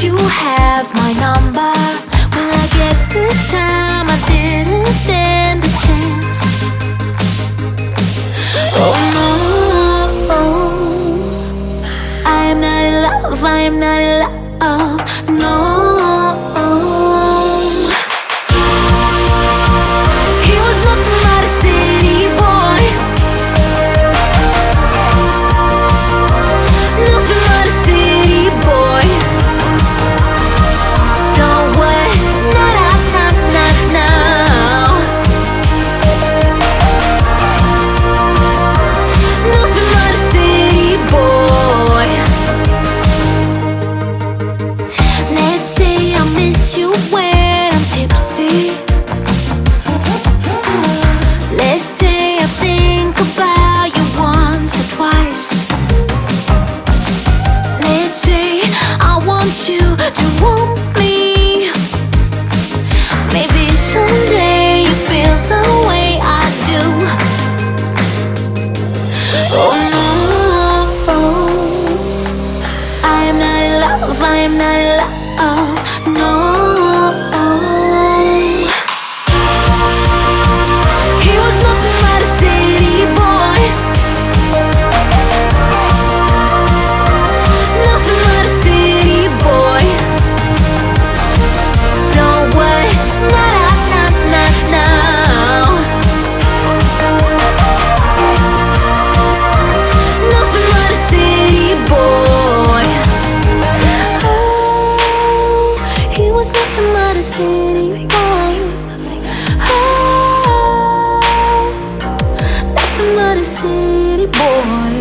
you have my number. Well, I guess this time I didn't stand a chance. Oh no, I am not in love, I am not in love, no. He was nothing but a city boy, nothing but a city boy. So what? Now. Nothing but a city boy. Let's say I miss you when I'm tipsy. Let's say I think about you once or twice. Let's say I want you to want me. Maybe someday you feel the way I do. Oh no, I am not in love, I am not in love, no. He was nothing but a city boy, nothing but a city boy. So what? Now. Nothing but a city boy. Oh, he was nothing but a city boy. Oh, nothing but a city boy.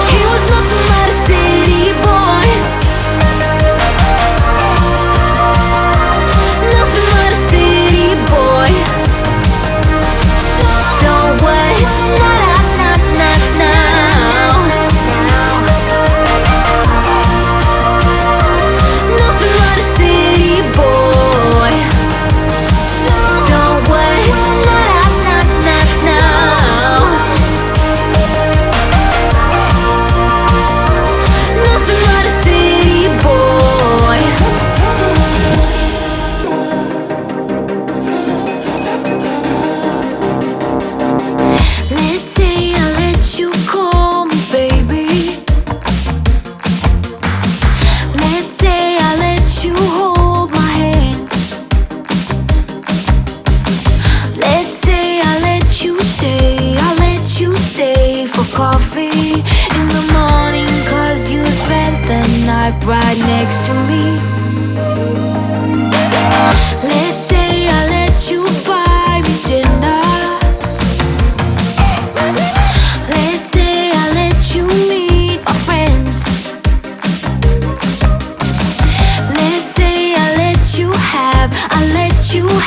He was nothing but a city boy, nothing but a city boy. So what? Now. Nothing but a city boy. So what? Now. Nothing but a city boy. Let's say I let you call me baby. Let's say I let you hold my hand. Let's say I let you stay for coffee in the morning, 'cause you spent the night right next to me. Let's say I let you buy me dinner. Let's say I let you meet my friends. Let's say I let you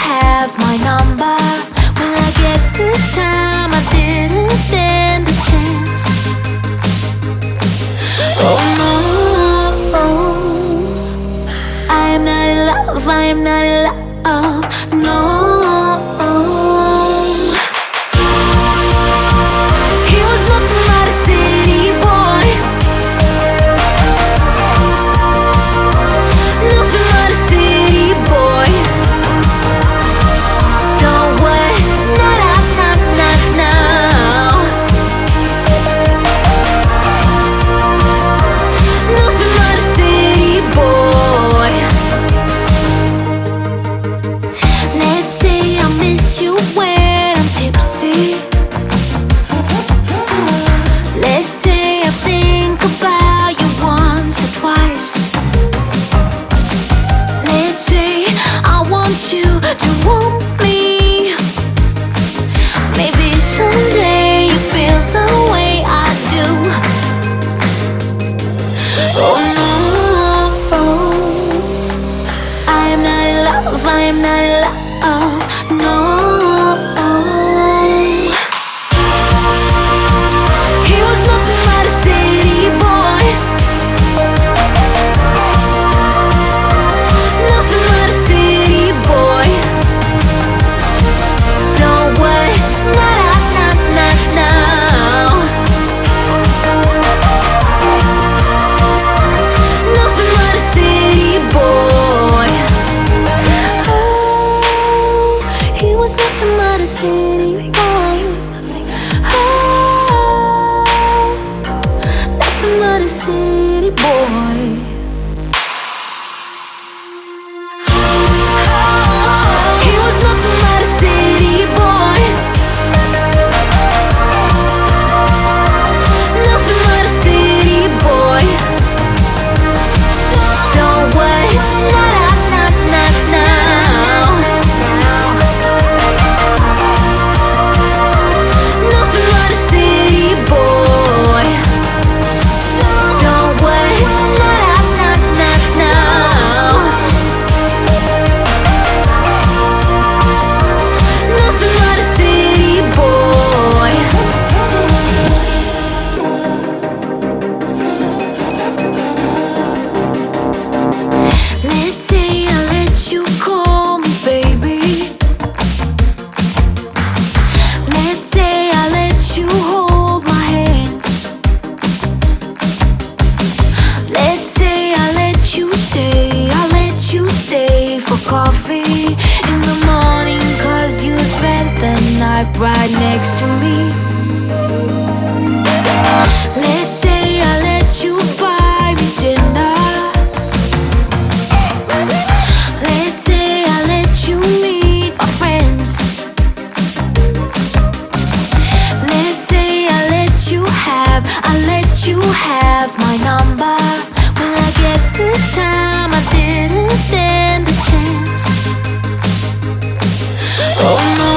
have my number. Well, I guess this time I didn't stand a chance. Oh no, I am not in love, I am not in love, no. He was nothing but a city boy, nothing but a city boy. So what? Now. Nothing but a city boy. boy. He was nothing but a city boy. Nothing but a city boy. So what? Now. Nothing but a city boy. So what? Now. Nothing but a city boy. Let's say I let you call me baby. Let's say I let you hold my hand. Let's say I let you stay. I let you stay for coffee in the morning, 'cause you spent the night right next to me. Let's say I let you buy me dinner. Let's say I let you meet my friends. Let's say I let you have my number. Well, I guess this time I didn't stand a chance. Oh no,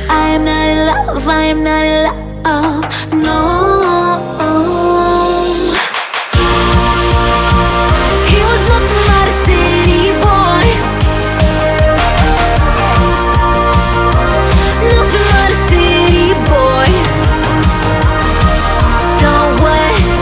I am not in love, I am not in love, no.